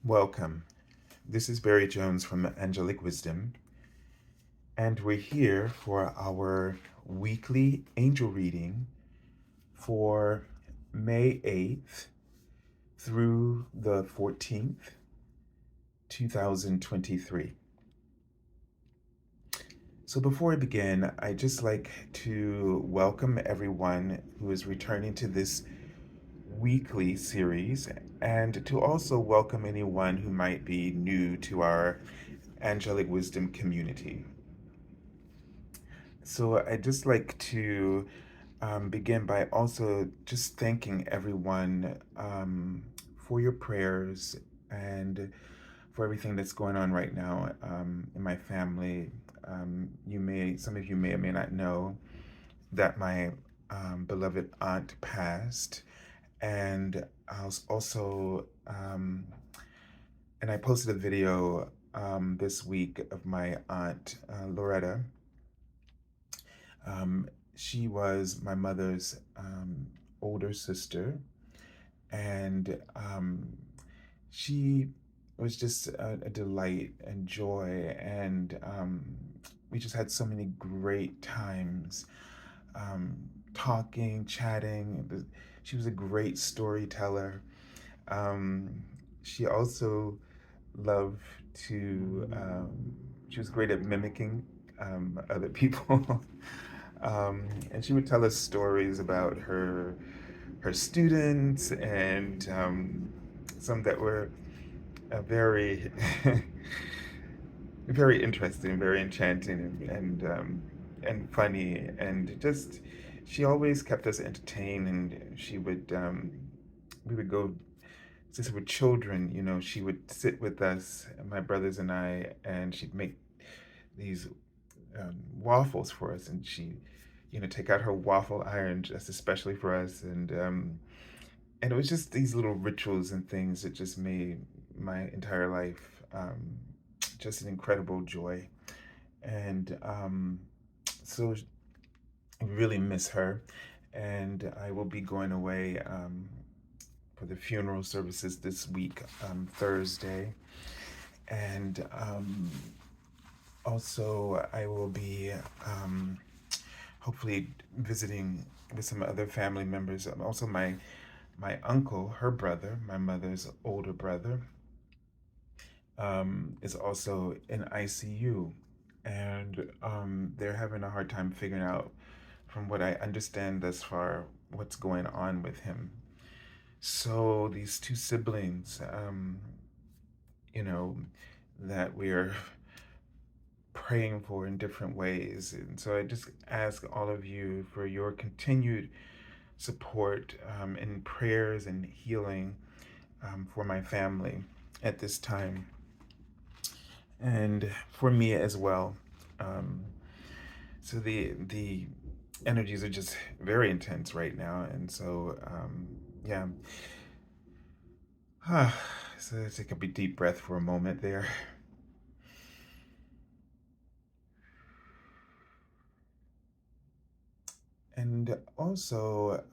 Welcome. This is Barry Jones from Angelic Wisdom, and we're here for our weekly angel reading for May 8th through the 14th, 2023. So before I begin, I'd just like to welcome everyone who is returning to this weekly series and to also welcome anyone who might be new to our Angelic Wisdom community. So I'd just like to begin by also just thanking everyone for your prayers and for everything that's going on right now in my family. Some of you may or may not know that my beloved aunt passed, and I was also, and I posted a video this week of my aunt Loretta. Um, she was my mother's older sister, and she was just a delight and joy, and we just had so many great times talking, chatting. She was a great storyteller. Um, she also loved to, she was great at mimicking other people. And she would tell us stories about her students and some that were very very interesting, very enchanting, and funny, and just she always kept us entertained. And she would we would go since we were children, she would sit with us, my brothers and I, and she'd make these waffles for us, and she, take out her waffle iron just especially for us, and it was just these little rituals and things that just made my entire life just an incredible joy, and so I really miss her, and I will be going away for the funeral services this week, Thursday, and also I will be hopefully visiting with some other family members. Also, my uncle, her brother, my mother's older brother, is also in ICU, and they're having a hard time figuring out, from what I understand thus far, what's going on with him. So these two siblings, you know, that we're praying for in different ways. And so I just ask all of you for your continued support in prayers and healing for my family at this time, and for me as well. Um, so the energies are just very intense right now, and so yeah. So let's take a big deep breath for a moment there. And also,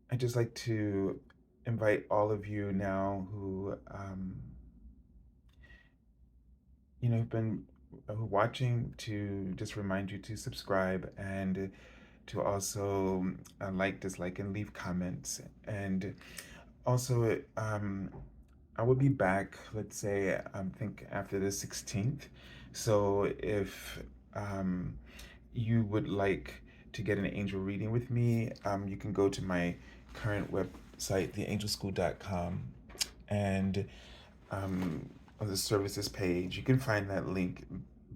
I'd just like to invite all of you now who, have been watching, to just remind you to subscribe and to also like, dislike, and leave comments. And also, I will be back, let's say, I think after the 16th. So if you would like to get an angel reading with me, you can go to my current website, theangelschool.com, and on the services page, you can find that link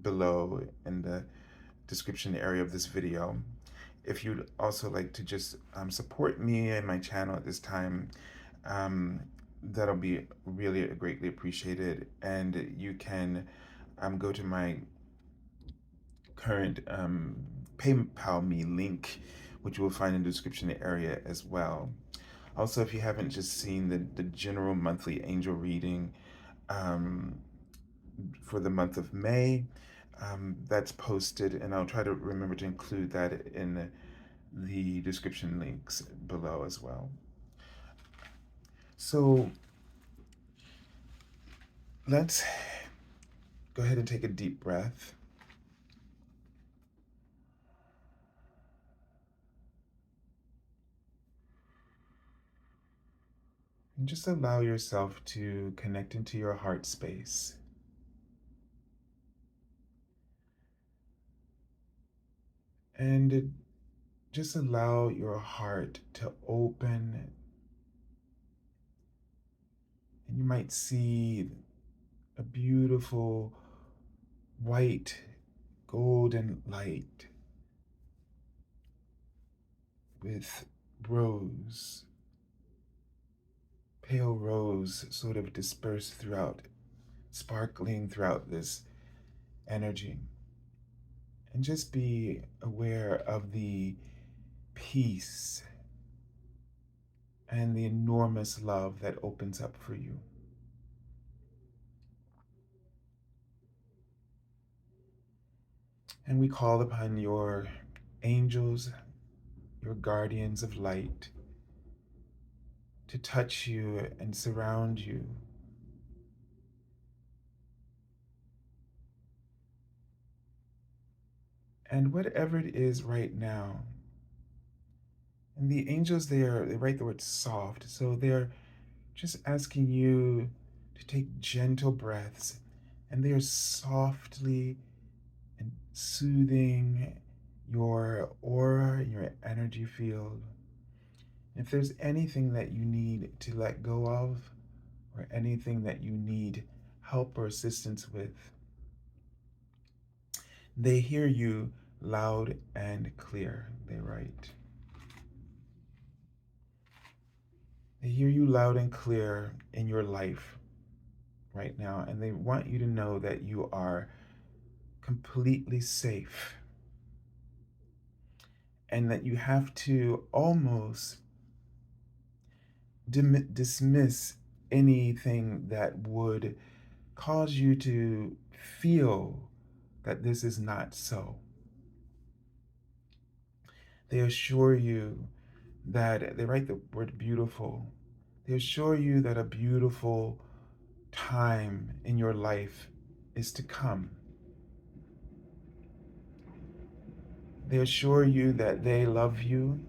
below in the description area of this video. If you'd also like to just support me and my channel at this time, um, that'll be really greatly appreciated. And you can go to my current PayPal me link, which you will find in the description area as well. Also, if you haven't just seen the general monthly angel reading um, for the month of May, that's posted, and I'll try to remember to include that in the description links below as well. So let's go ahead and take a deep breath. And just allow yourself to connect into your heart space. And just allow your heart to open. And you might see a beautiful white golden light with rose, pale rose sort of dispersed throughout, sparkling throughout this energy. And just be aware of the peace and the enormous love that opens up for you. And we call upon your angels, your guardians of light, to touch you and surround you. And whatever it is right now, and the angels there, they write the word soft, so they're just asking you to take gentle breaths, and they are softly and soothing your aura, your energy field. If there's anything that you need to let go of, or anything that you need help or assistance with, they hear you loud and clear, they write. They hear you loud and clear in your life right now, and they want you to know that you are completely safe and that you have to almost dismiss anything that would cause you to feel that this is not so. They assure you that, they write the word beautiful, they assure you that a beautiful time in your life is to come. They assure you that they love you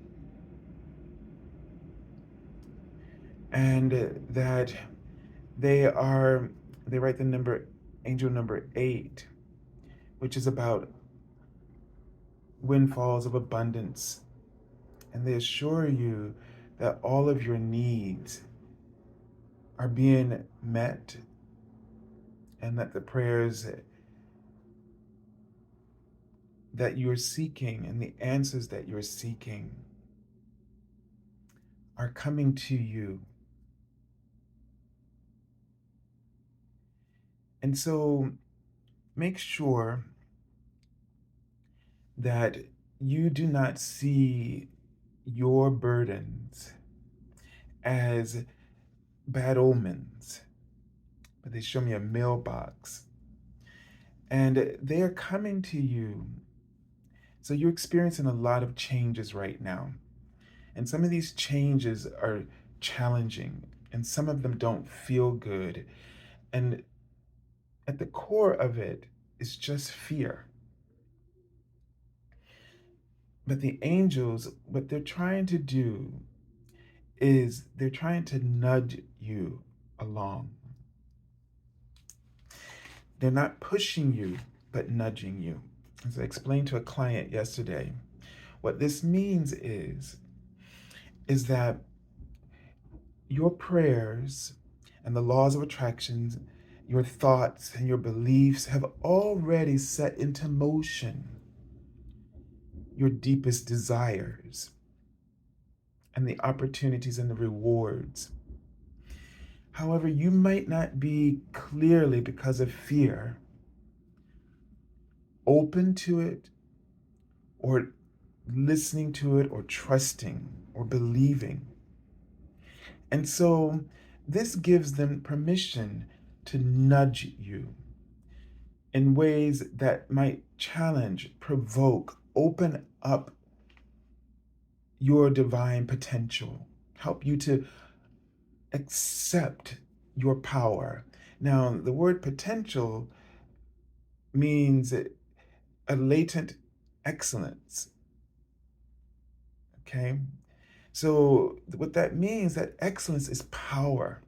and that they write the number, angel number 8, which is about windfalls of abundance. And they assure you that all of your needs are being met and that the prayers that you're seeking and the answers that you're seeking are coming to you. And so make sure that you do not see your burdens as bad omens, but they show me a mailbox and they are coming to you. So you're experiencing a lot of changes right now. And some of these changes are challenging and some of them don't feel good. And at the core of it is just fear. But the angels, what they're trying to do is they're trying to nudge you along. They're not pushing you, but nudging you. As I explained to a client yesterday, what this means is that your prayers and the laws of attraction, your thoughts and your beliefs have already set into motion your deepest desires and the opportunities and the rewards. However, you might not be clearly, because of fear, open to it or listening to it or trusting or believing. And so this gives them permission to nudge you in ways that might challenge, provoke, open up your divine potential, help you to accept your power. Now, the word potential means a latent excellence. Okay? So, what that means, that excellence is power.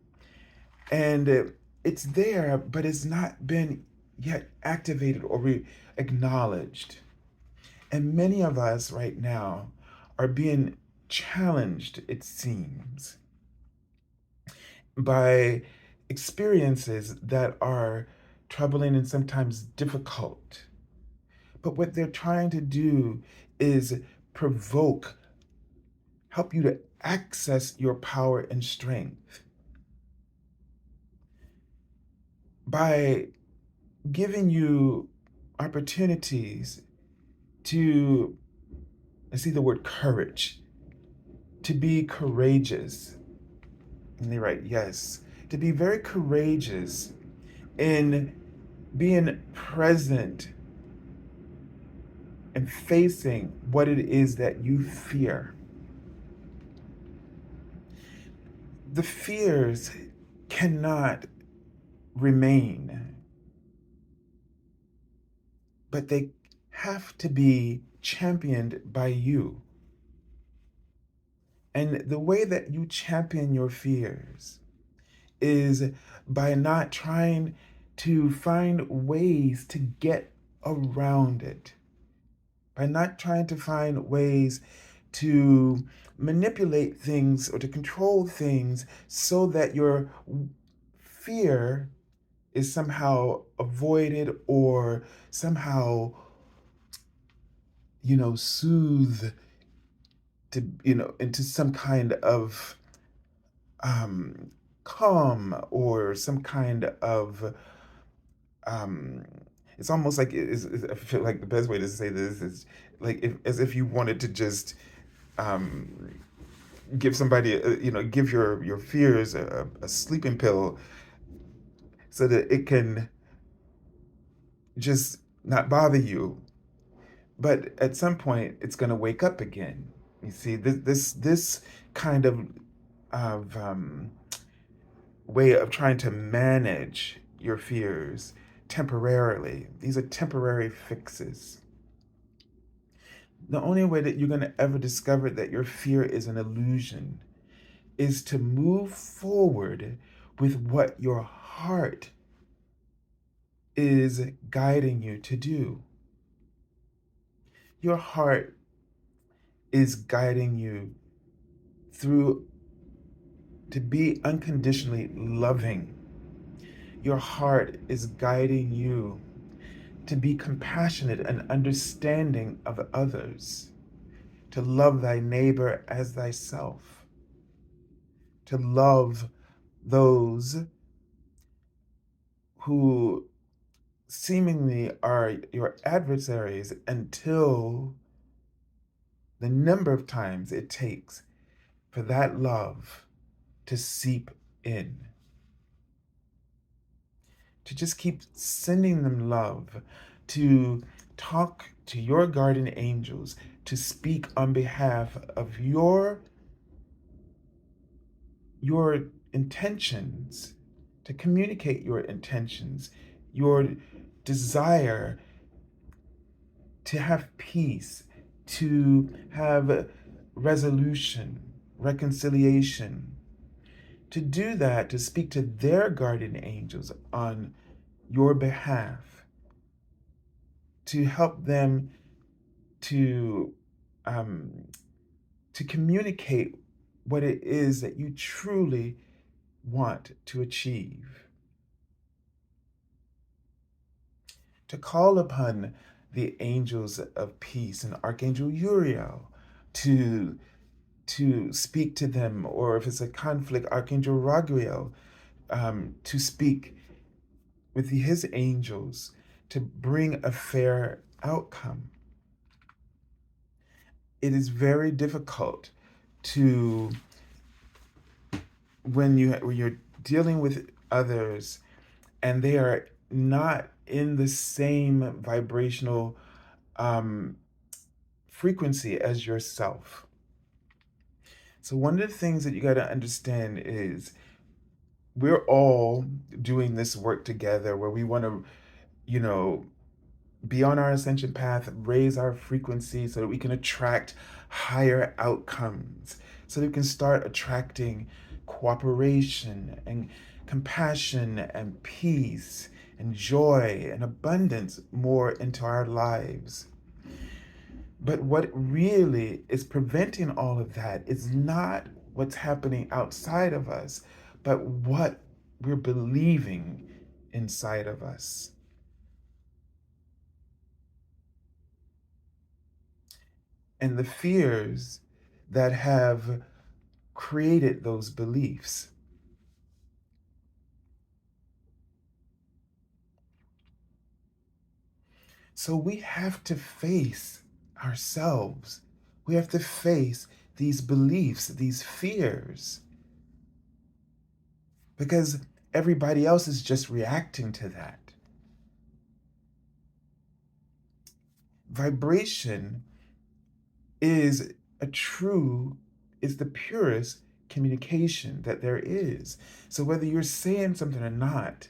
And it's there, but it's not been yet activated or acknowledged. And many of us right now are being challenged, it seems, by experiences that are troubling and sometimes difficult. But what they're trying to do is provoke, help you to access your power and strength by giving you opportunities to, I see the word courage, to be courageous. And they write, yes, to be very courageous in being present and facing what it is that you fear. The fears cannot remain, but they have to be championed by you. And the way that you champion your fears is by not trying to find ways to get around it, by not trying to find ways to manipulate things or to control things so that your fear is somehow avoided or somehow, soothed to, into some kind of um, calm or some kind of um, it's almost like I feel like the best way to say this is like as if you wanted to just um, give somebody give your fears a sleeping pill so that it can just not bother you, but at some point it's going to wake up again. You see, this kind of way of trying to manage your fears temporarily. These are temporary fixes. The only way that you're going to ever discover that your fear is an illusion is to move forward with what your heart is guiding you to do. Your heart is guiding you through to be unconditionally loving. Your heart is guiding you to be compassionate and understanding of others, to love thy neighbor as thyself, to love those who seemingly are your adversaries until the number of times it takes for that love to seep in. To just keep sending them love, to talk to your guardian angels, to speak on behalf of your intentions, to communicate your intentions, your desire to have peace, to have resolution, reconciliation. To do that, to speak to their guardian angels on your behalf, to help them to um, to communicate what it is that you truly want to achieve, to call upon the angels of peace and Archangel Uriel to speak to them, or if it's a conflict, Archangel Raguel to speak with his angels to bring a fair outcome. It is very difficult to when you're dealing with others and they are not in the same vibrational um, frequency as yourself. So one of the things that you got to understand is we're all doing this work together where we want to, you know, be on our ascension path, raise our frequency so that we can attract higher outcomes, so that we can start attracting cooperation and compassion and peace and joy and abundance more into our lives. But what really is preventing all of that is not what's happening outside of us, but what we're believing inside of us. And the fears that have created those beliefs. So we have to face ourselves. We have to face these beliefs, these fears, because everybody else is just reacting to that. Vibration is a true, is the purest communication that there is. So whether you're saying something or not,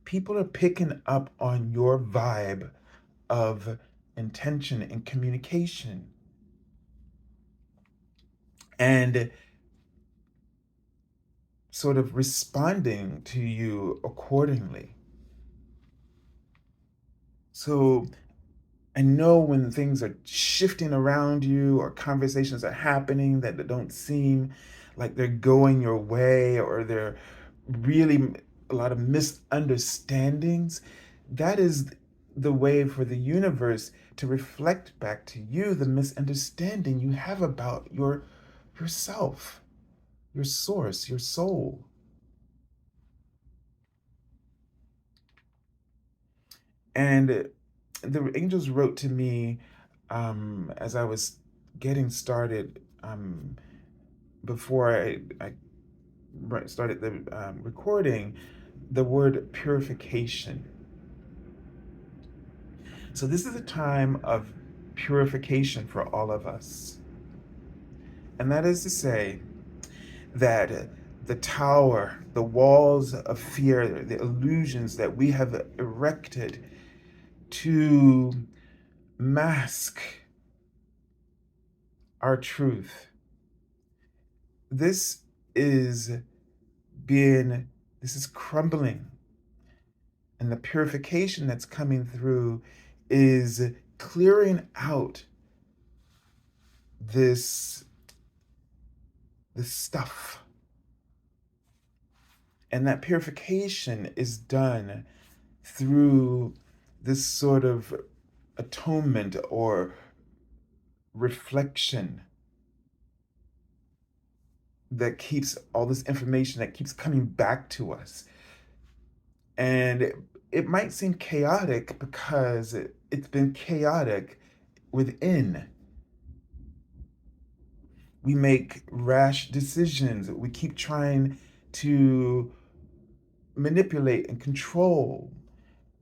people are picking up on your vibe of intention and communication and sort of responding to you accordingly. So I know when things are shifting around you or conversations are happening that don't seem like they're going your way or they're really a lot of misunderstandings, that is the way for the universe to reflect back to you the misunderstanding you have about yourself, your source, your soul. And the angels wrote to me as I was getting started before I started the recording, the word purification. So this is a time of purification for all of us. And that is to say that the tower, the walls of fear, the illusions that we have erected to mask our truth, this is this is crumbling. And the purification that's coming through is clearing out this this stuff. And that purification is done through this sort of atonement or reflection that keeps all this information that keeps coming back to us. And it might seem chaotic because it's been chaotic within. We make rash decisions. We keep trying to manipulate and control.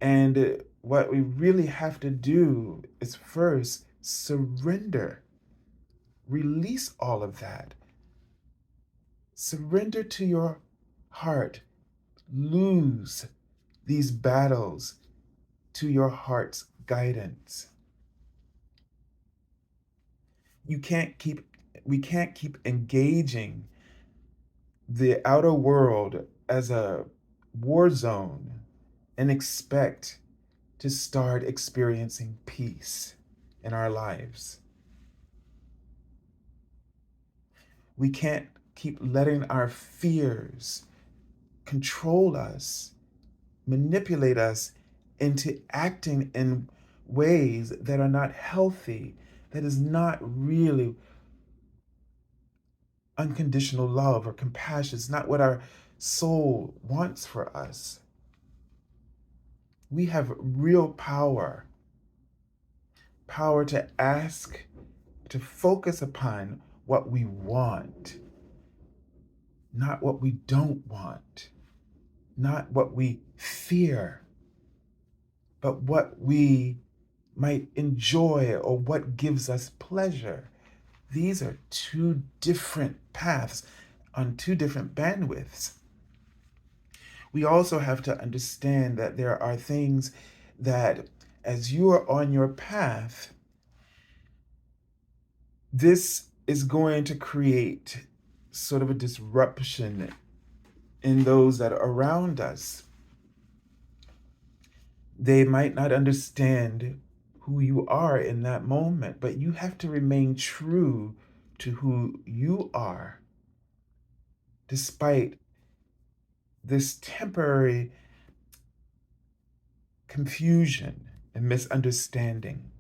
And what we really have to do is first surrender, release all of that. Surrender to your heart. Lose these battles to your heart's guidance. You can't keep we can't keep engaging the outer world as a war zone and expect to start experiencing peace in our lives. We can't keep letting our fears control us, manipulate us into acting in ways that are not healthy, that is not really unconditional love or compassion. It's not what our soul wants for us. We have real power to ask, to focus upon what we want, not what we don't want, not what we fear, but what we might enjoy or what gives us pleasure. These are two different paths on two different bandwidths. We also have to understand that there are things that, as you are on your path, this is going to create sort of a disruption in those that are around us. They might not understand who you are in that moment, but you have to remain true to who you are, despite this temporary confusion and misunderstanding.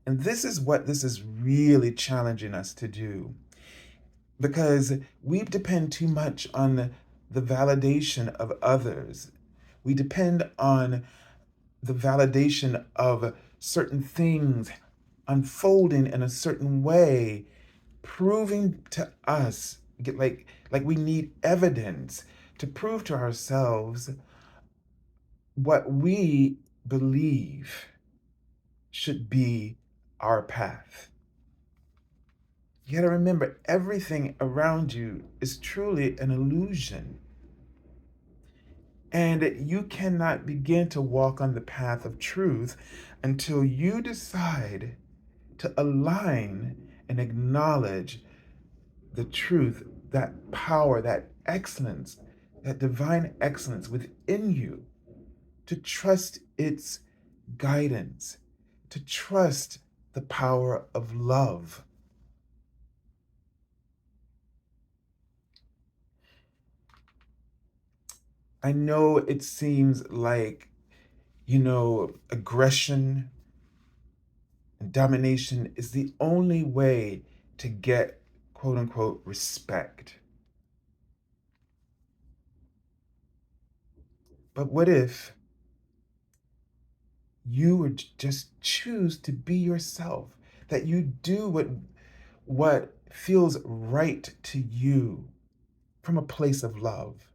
And this is what this is really challenging us to do, because we depend too much on the validation of others. We depend on the validation of certain things unfolding in a certain way, proving to us, like we need evidence to prove to ourselves what we believe should be our path. You gotta remember, everything around you is truly an illusion. And you cannot begin to walk on the path of truth until you decide to align and acknowledge the truth, that power, that excellence, that divine excellence within you, to trust its guidance, to trust the power of love. I know it seems like, aggression and domination is the only way to get quote unquote respect. But what if you would just choose to be yourself, that you do what feels right to you from a place of love,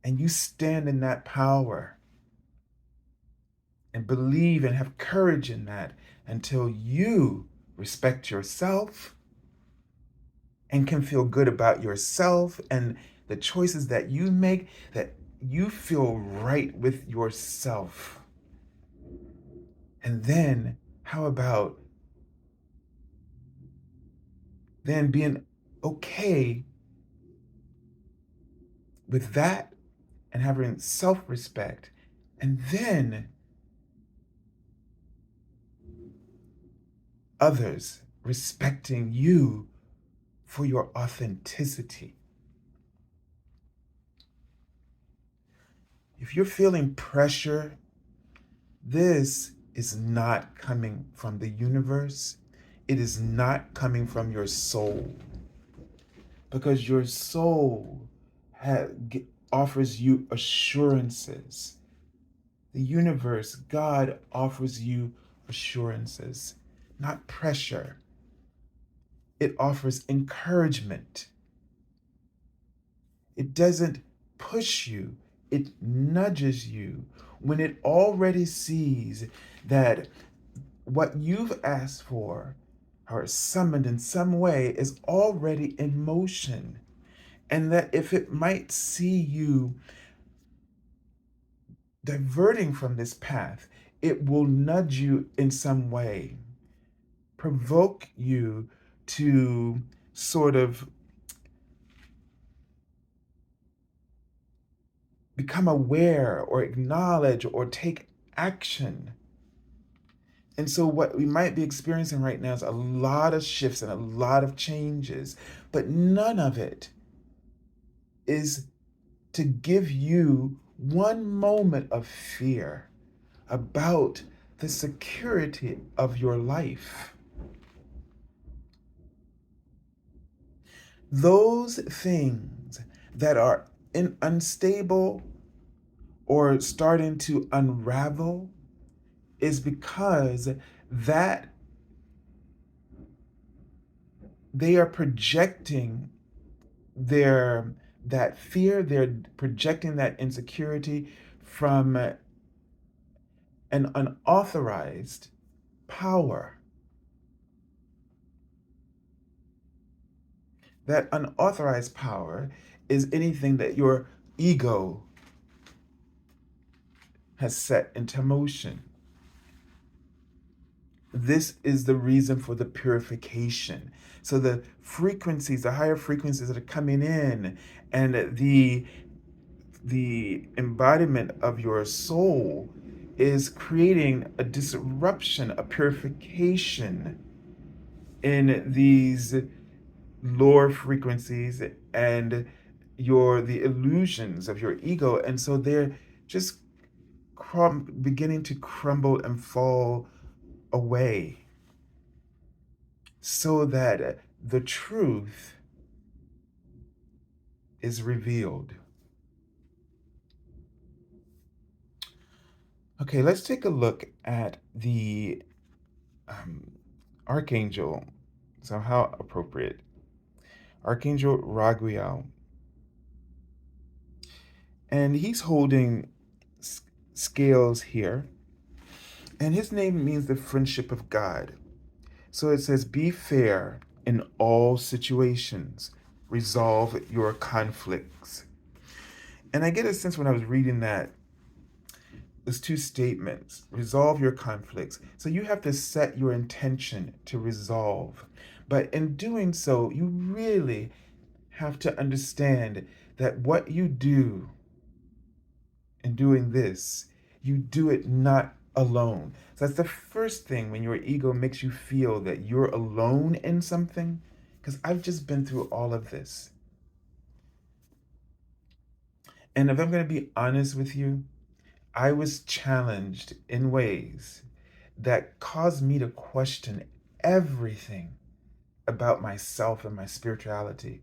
and you stand in that power and believe and have courage in that until you respect yourself and can feel good about yourself and the choices that you make, that you feel right with yourself. And then, how about then being okay with that and having self respect, and then others respecting you for your authenticity? If you're feeling pressure, this is not coming from the universe. It is not coming from your soul, because your soul offers you assurances. The universe, God, offers you assurances, not pressure. It offers encouragement. It doesn't push you, it nudges you when it already sees that what you've asked for or summoned in some way is already in motion. And that if it might see you diverting from this path, it will nudge you in some way, provoke you to sort of become aware or acknowledge or take action. And so, what we might be experiencing right now is a lot of shifts and a lot of changes, but none of it is to give you one moment of fear about the security of your life. Those things that are unstable or starting to unravel is because that they are projecting their that fear, they're projecting that insecurity from an unauthorized power. That unauthorized power is anything that your ego has set into motion. This is the reason for the purification. So the frequencies, the higher frequencies that are coming in, and the embodiment of your soul is creating a disruption, a purification in these lower frequencies and the illusions of your ego. And so they're just beginning to crumble and fall away, so that the truth is revealed. Okay, let's take a look at the Archangel. So, how appropriate. Archangel Raguel. And he's holding scales here. And his name means the friendship of God. So it says, be fair in all situations, resolve your conflicts. And I get a sense when I was reading that, there's two statements: resolve your conflicts. So you have to set your intention to resolve. But in doing so, you really have to understand that what you do in doing this, you do it not alone. So that's the first thing when your ego makes you feel that you're alone in something. Because I've just been through all of this. And if I'm going to be honest with you, I was challenged in ways that caused me to question everything about myself and my spirituality.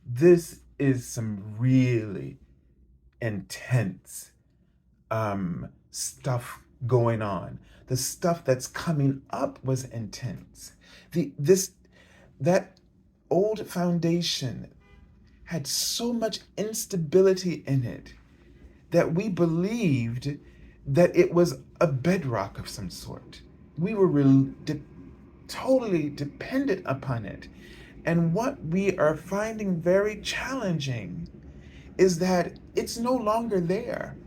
This is some really intense stuff going on. The stuff that's coming up was intense. That old foundation had so much instability in it that we believed that it was a bedrock of some sort. We were totally dependent upon it. And what we are finding very challenging is that it's no longer there.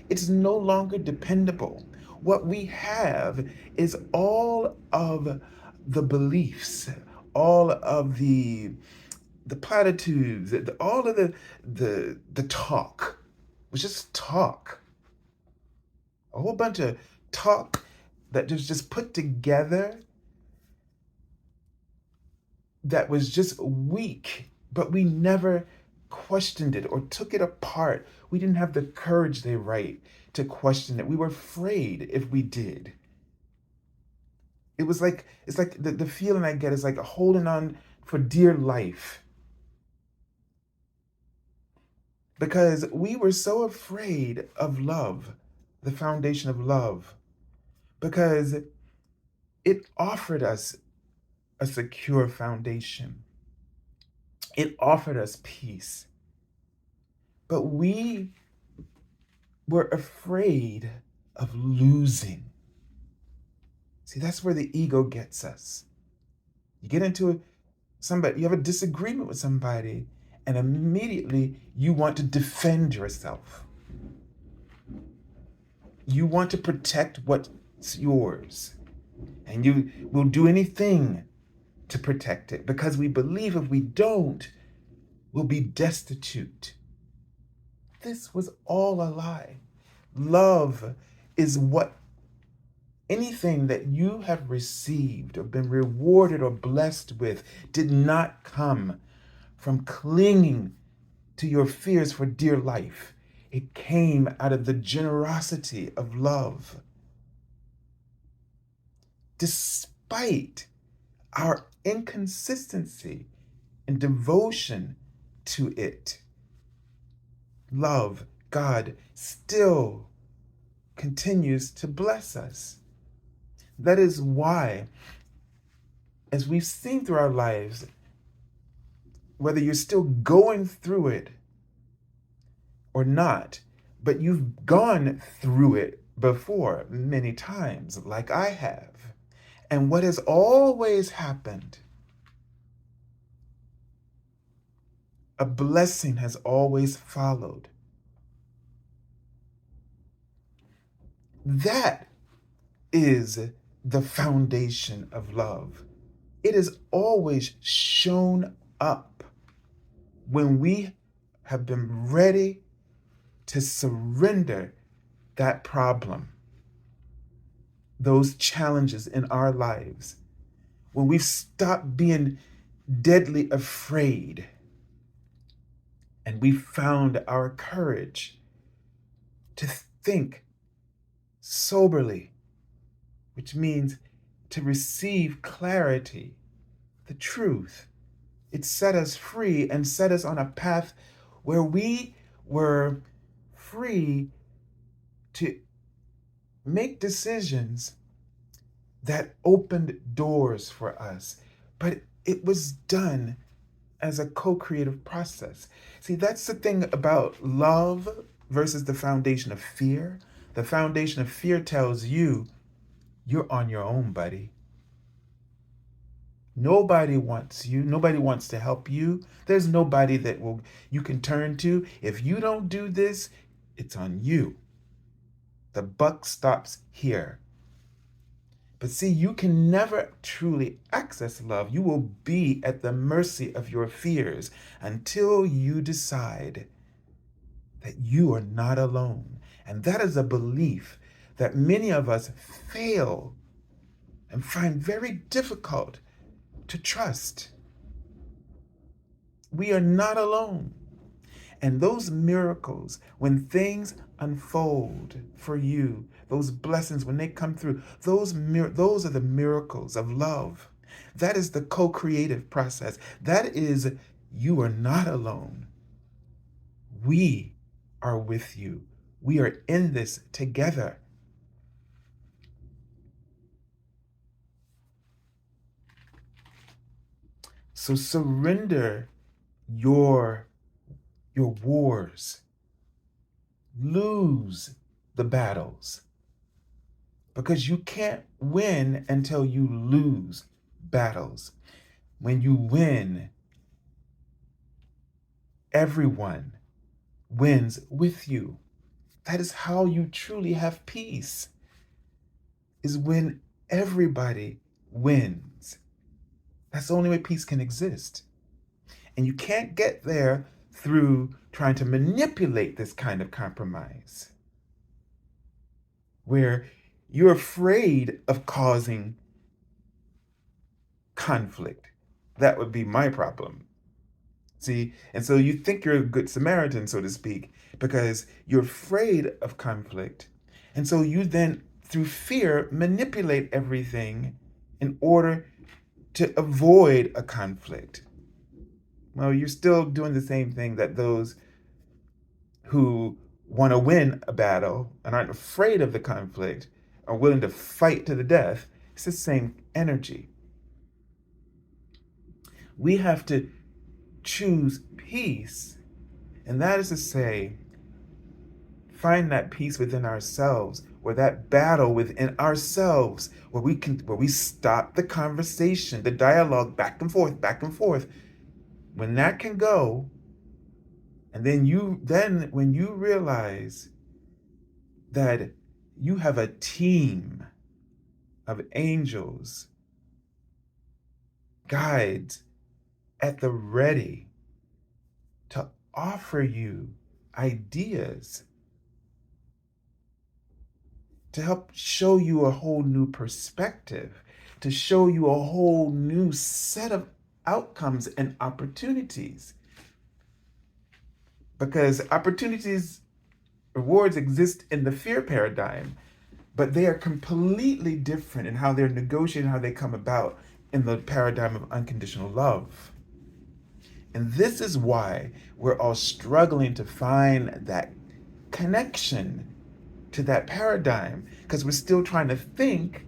It's no longer dependable. What we have is all of the beliefs, all of the platitudes, all of the talk. It was just talk. A whole bunch of talk that was just put together that was just weak, but we never questioned it or took it apart. We didn't have the courage, they write, to question it. We were afraid if we did. It's like the feeling I get is like holding on for dear life. Because we were so afraid of love, the foundation of love, because it offered us a secure foundation. It offered us peace. But we were afraid of losing. See, that's where the ego gets us. You get into somebody, you have a disagreement with somebody, and immediately you want to defend yourself. You want to protect what's yours. And you will do anything to protect it because we believe if we don't, we'll be destitute. This was all a lie. Love is what anything that you have received or been rewarded or blessed with did not come from clinging to your fears for dear life. It came out of the generosity of love. Despite our inconsistency and devotion to it, love, God, still continues to bless us. That is why, as we've seen through our lives, whether you're still going through it or not, but you've gone through it before many times, like I have. And what has always happened a blessing has always followed. That is the foundation of love. It is always shown up when we have been ready to surrender that problem, those challenges in our lives, when we've stopped being deadly afraid and we found our courage to think soberly, which means to receive clarity, the truth. It set us free and set us on a path where we were free to make decisions that opened doors for us. But it was done as a co-creative process. See, that's the thing about love versus the foundation of fear. The foundation of fear tells you you're on your own, buddy. Nobody wants you. Nobody wants to help you. There's nobody that will you can turn to. If you don't do this, it's on you. The buck stops here. But see, you can never truly access love. You will be at the mercy of your fears until you decide that you are not alone. And that is a belief that many of us fail and find very difficult to trust. We are not alone. And those miracles, when things unfold for you, those blessings, when they come through, those are the miracles of love. That is the co-creative process. That is, you are not alone. We are with you. We are in this together. So surrender your wars. Lose the battles. Because you can't win until you lose battles. When you win, everyone wins with you. That is how you truly have peace, is when everybody wins. That's the only way peace can exist. And you can't get there through trying to manipulate this kind of compromise, where you're afraid of causing conflict. That would be my problem. See, and so you think you're a good Samaritan, so to speak, because you're afraid of conflict. And so you then, through fear, manipulate everything in order to avoid a conflict. Well, you're still doing the same thing that those who want to win a battle and aren't afraid of the conflict are willing to fight to the death. It's the same energy. We have to choose peace, and that is to say, find that peace within ourselves, or that battle within ourselves, where we stop the conversation, the dialogue back and forth. When that can go, and then when you realize that you have a team of angels, guides at the ready to offer you ideas, to help show you a whole new perspective, to show you a whole new set of outcomes and opportunities. Because opportunities, rewards exist in the fear paradigm, but they are completely different in how they're negotiated, how they come about in the paradigm of unconditional love. And this is why we're all struggling to find that connection to that paradigm, because we're still trying to think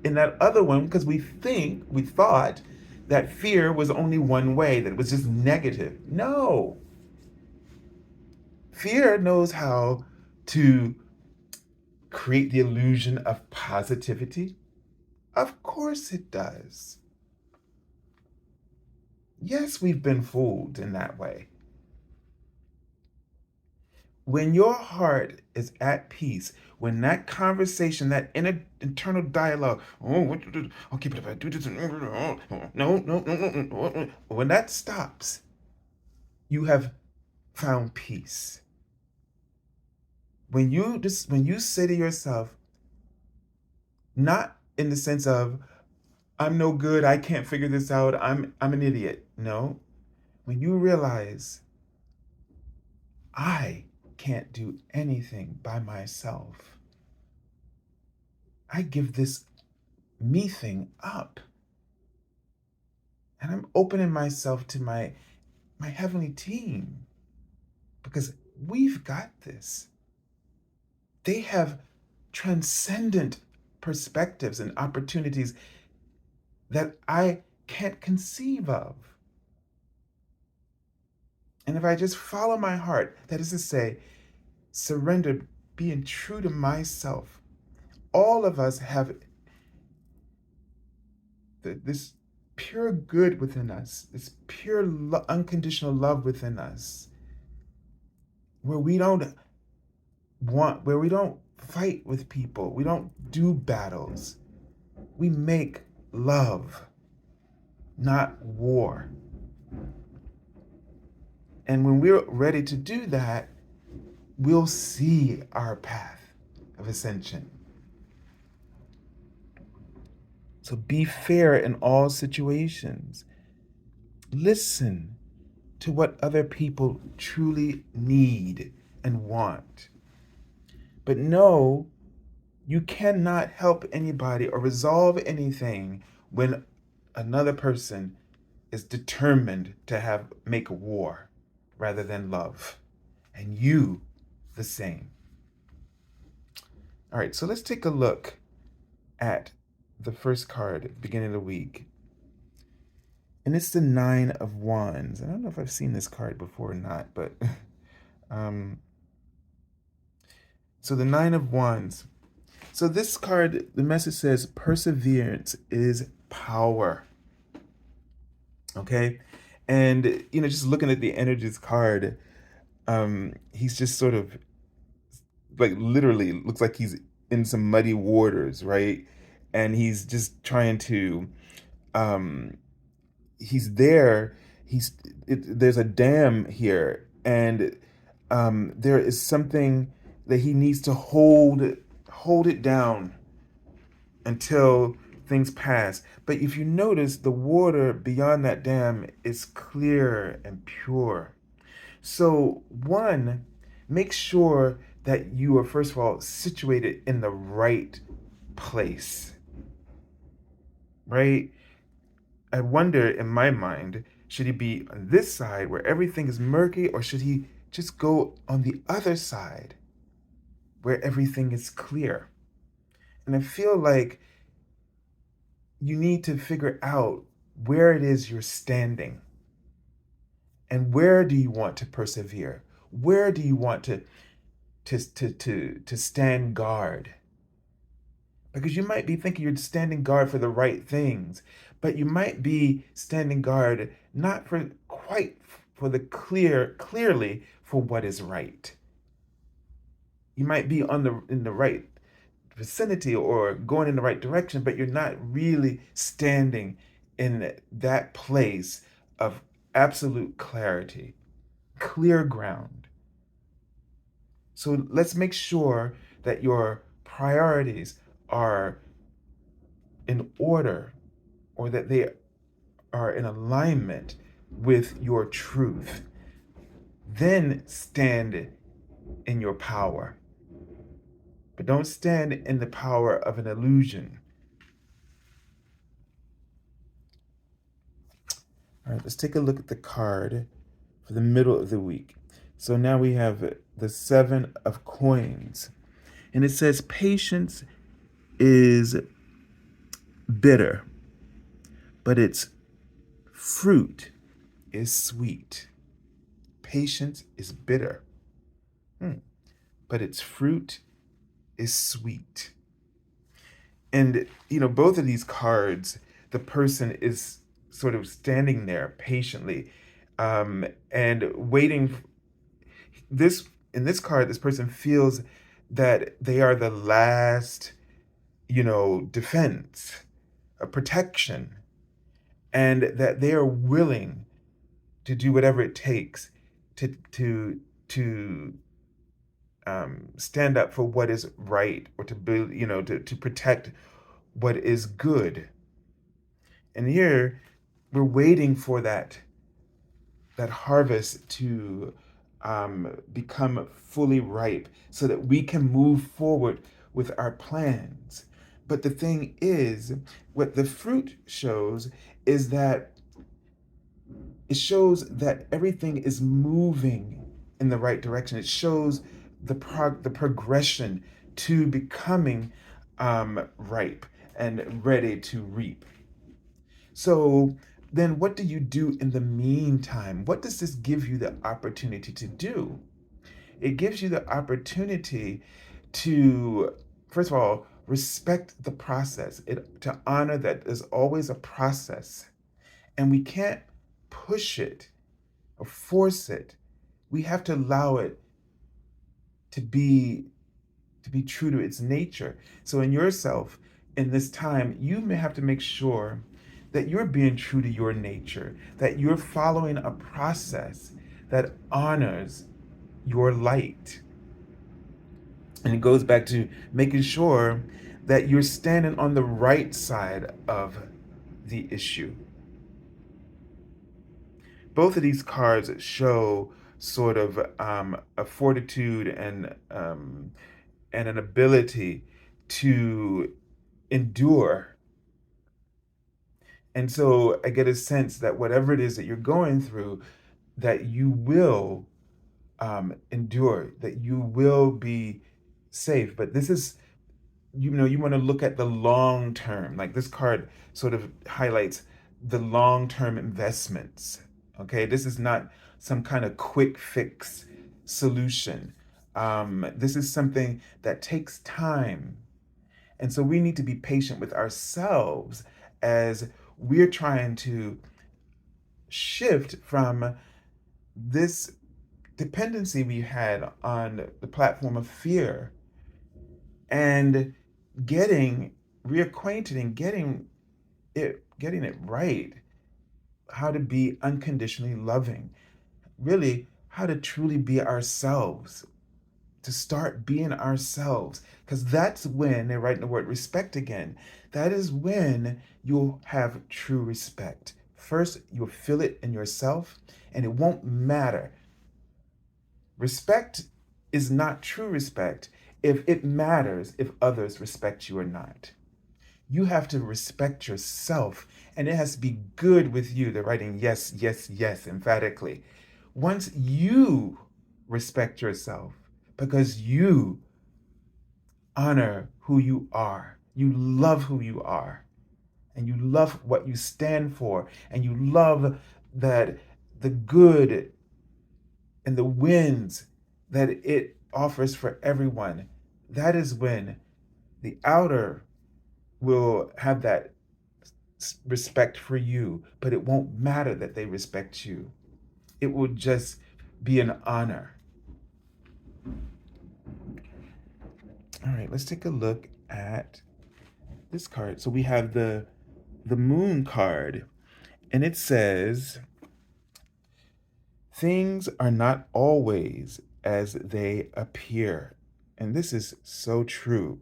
in that other one, because we thought that fear was only one way, that it was just negative. No. Fear knows how to create the illusion of positivity. Of course it does. Yes, we've been fooled in that way. When your heart is at peace, when that conversation, that internal dialogue, oh, okay, but if I do this, no, no, no, no, when that stops, you have found peace. When you say to yourself, not in the sense of I'm no good, I can't figure this out, I'm an idiot. No, when you realize I can't do anything by myself, I give this me thing up. And I'm opening myself to my heavenly team because we've got this. They have transcendent perspectives and opportunities that I can't conceive of. And if I just follow my heart, that is to say, surrender, being true to myself, all of us have this pure good within us, this pure unconditional love within us, where where we don't fight with people, we don't do battles, we make love, not war. And when we're ready to do that, we'll see our path of ascension. So be fair in all situations. Listen to what other people truly need and want. But know you cannot help anybody or resolve anything when another person is determined to make war rather than love. And you the same. All right, so let's take a look at the first card at the beginning of the week. And it's the Nine of Wands. I don't know if I've seen this card before or not, but um, so the Nine of Wands. So this card, the message says perseverance is power. Okay. And just looking at the energies card, he's just sort of like literally looks like he's in some muddy waters, right? And he's just trying to um he's there there's a dam here, and there is something that he needs to hold it down until things pass. But if you notice, the water beyond that dam is clear and pure. So one, make sure that you are first of all situated in the right place, right? I wonder in my mind, should he be on this side where everything is murky, or should he just go on the other side where everything is clear? And I feel like you need to figure out where it is you're standing, and where do you want to persevere? Where do you want to stand guard? Because you might be thinking you're standing guard for the right things, but you might be standing guard not for quite for the clearly for what is right. You might be in the right vicinity or going in the right direction, but you're not really standing in that place of absolute clarity, clear ground. So let's make sure that your priorities are in order, or that they are in alignment with your truth. Then stand in your power. But don't stand in the power of an illusion. All right, let's take a look at the card for the middle of the week. So now we have the Seven of Coins. And it says patience is bitter, but its fruit is sweet. Patience is bitter, but its fruit is sweet. And both of these cards, the person is sort of standing there patiently, and waiting. This in this card, this person feels that they are the last, defense, a protection, and that they are willing to do whatever it takes to stand up for what is right, or to build, to protect what is good. And here we're waiting for that harvest to become fully ripe so that we can move forward with our plans. But the thing is, what the fruit shows is that it shows that everything is moving in the right direction. It shows the progression to becoming ripe and ready to reap. So then what do you do in the meantime? What does this give you the opportunity to do? It gives you the opportunity to, first of all, respect the process, to honor that there's always a process, and we can't push it or force it. We have to allow it to be true to its nature. So in yourself, in this time, you may have to make sure that you're being true to your nature, that you're following a process that honors your light. And it goes back to making sure that you're standing on the right side of the issue. Both of these cards show sort of a fortitude and an ability to endure. And so I get a sense that whatever it is that you're going through, that you will endure, that you will be safe. But this is, you want to look at the long term. Like this card sort of highlights the long term investments. Okay, this is not some kind of quick fix solution. This is something that takes time. And so we need to be patient with ourselves as we're trying to shift from this dependency we had on the platform of fear, and getting reacquainted and getting it right, how to be unconditionally loving, really how to truly be ourselves, to start being ourselves, because that's when they're writing the word respect again. That is when you'll have true respect. First, you'll feel it in yourself, and it won't matter. Respect is not true respect if it matters if others respect you or not. You have to respect yourself, and it has to be good with you. They're writing yes, yes, yes, emphatically. Once you respect yourself, because you honor who you are, you love who you are, and you love what you stand for, and you love that the good and the wins that it offers for everyone, that is when the outer will have that respect for you, but it won't matter that they respect you. It will just be an honor. All right, let's take a look at this card. So we have the moon card, and it says things are not always as they appear. And this is so true,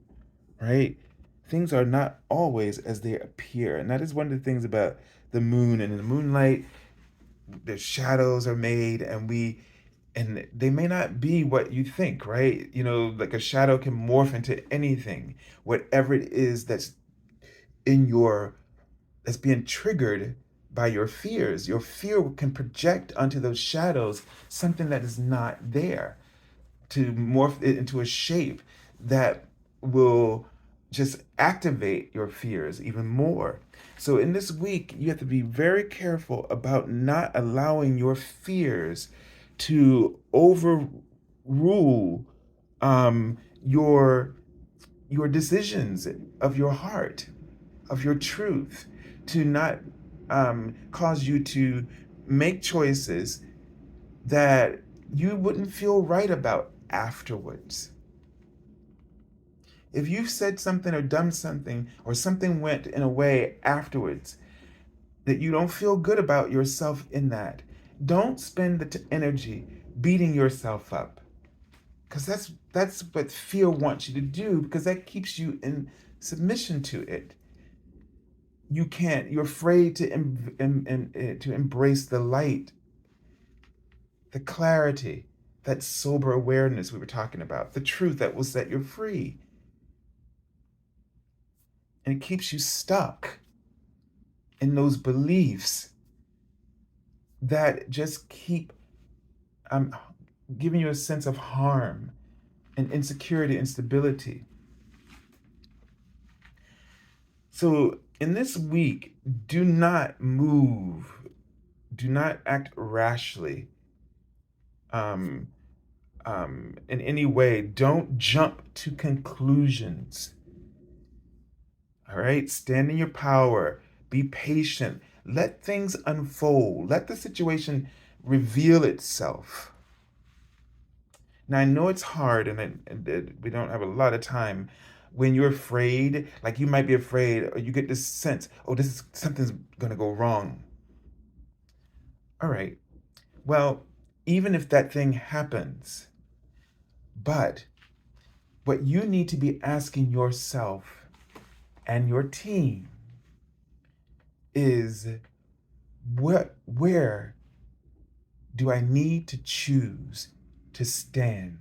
right? Things are not always as they appear. And that is one of the things about the moon. And in the moonlight, the shadows are made, and they may not be what you think, right? Like a shadow can morph into anything, whatever it is that's being triggered by your fears. Your fear can project onto those shadows something that is not there, to morph it into a shape that will just activate your fears even more. So in this week, you have to be very careful about not allowing your fears to overrule your decisions of your heart, of your truth, to not cause you to make choices that you wouldn't feel right about afterwards. If you've said something or done something, or something went in a way afterwards that you don't feel good about yourself in that, don't spend the energy beating yourself up, because that's what fear wants you to do, because that keeps you in submission to it. You're afraid to embrace the light, the clarity, that sober awareness we were talking about, the truth that will set you free. And it keeps you stuck in those beliefs that just keep um, giving you a sense of harm and insecurity, instability. So in this week, do not move, do not act rashly um, in any way. Don't jump to conclusions. All right, stand in your power, be patient, let things unfold, let the situation reveal itself. Now, I know it's hard, and we don't have a lot of time. When you're afraid, like you might be afraid, or you get this sense, oh, something's gonna go wrong. All right, well, even if that thing happens, but what you need to be asking yourself and your team is, where do I need to choose to stand?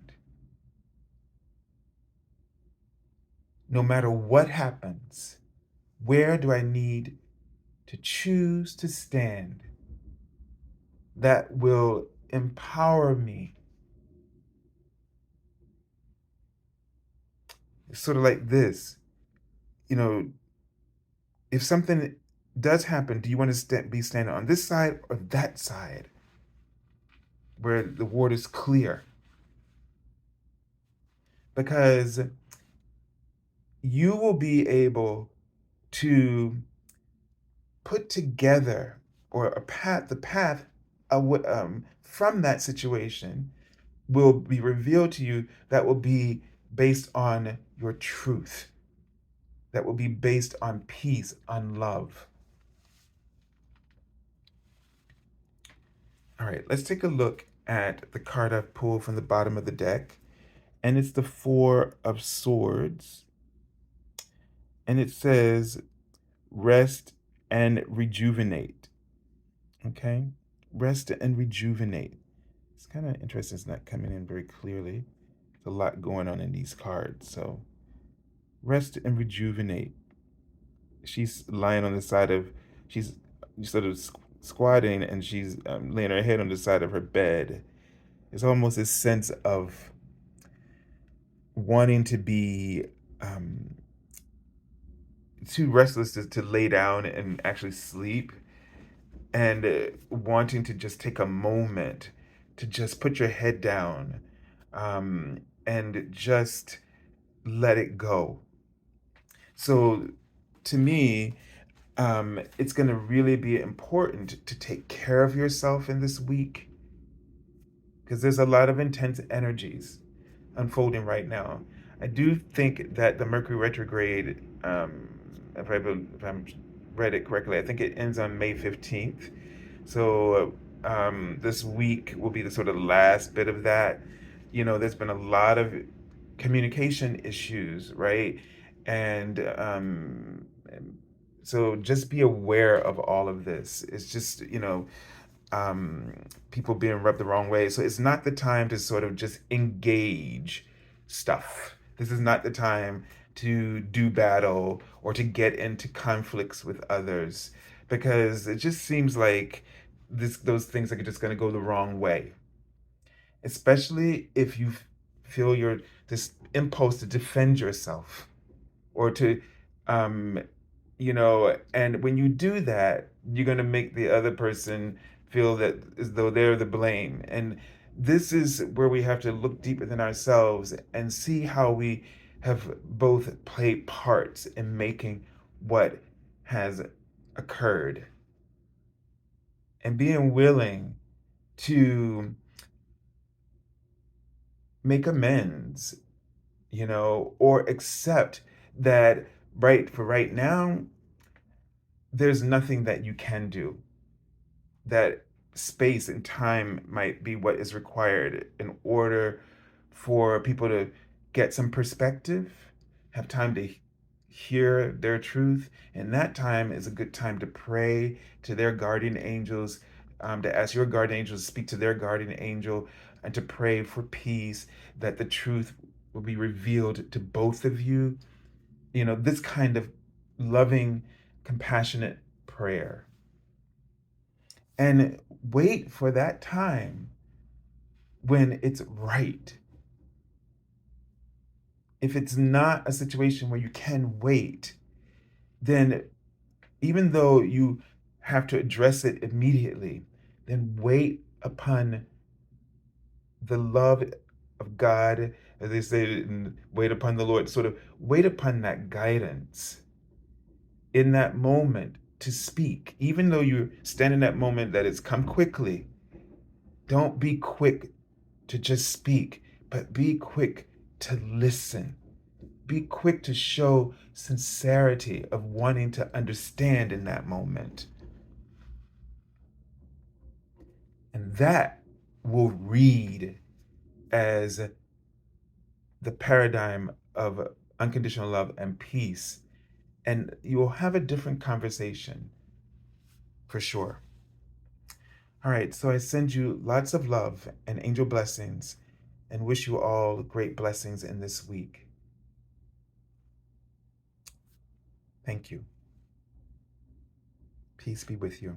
No matter what happens, where do I need to choose to stand that will empower me? It's sort of like this, you know, if something does happen, do you want to be standing on this side or that side where the water is clear? Because you will be able to put together, or the path from that situation will be revealed to you, that will be based on your truth, that will be based on peace, on love. All right, let's take a look at the card I've pulled from the bottom of the deck, and it's the Four of Swords, and it says rest and rejuvenate. Okay, rest and rejuvenate. It's kind of interesting, it's not coming in very clearly. There's a lot going on in these cards. So rest and rejuvenate. She's lying on the side of, she's sort of squatting, and she's laying her head on the side of her bed. It's almost a sense of wanting to be too restless to lay down and actually sleep, and wanting to just take a moment to just put your head down, and just let it go. So to me, it's going to really be important to take care of yourself in this week, because there's a lot of intense energies unfolding right now. I do think that the Mercury retrograde, if I'm read it correctly, I think it ends on May 15th. So this week will be the sort of last bit of that. There's been a lot of communication issues, right? And so just be aware of all of this. It's just, um, people being rubbed the wrong way. So it's not the time to sort of just engage stuff. This is not the time to do battle or to get into conflicts with others, because it just seems like those things are just going to go the wrong way. Especially if you feel this impulse to defend yourself, or to um, and when you do that, you're going to make the other person feel that as though they're the blame. And this is where we have to look deep within ourselves and see how we have both played parts in making what has occurred. and being willing to make amends, or accept that right now, there's nothing that you can do. That space and time might be what is required in order for people to get some perspective, have time to hear their truth. And that time is a good time to pray to their guardian angels, to ask your guardian angels to speak to their guardian angel, and to pray for peace, that the truth will be revealed to both of you. This kind of loving, compassionate prayer. And wait for that time when it's right. If it's not a situation where you can wait, then even though you have to address it immediately, then wait upon the love of God, as they say, wait upon the Lord, sort of wait upon that guidance in that moment to speak. Even though you stand in that moment that it's come quickly, don't be quick to just speak, but be quick to listen. Be quick to show sincerity of wanting to understand in that moment. And that will read as the paradigm of unconditional love and peace. And you will have a different conversation for sure. All right, so I send you lots of love and angel blessings and wish you all great blessings in this week. Thank you. Peace be with you.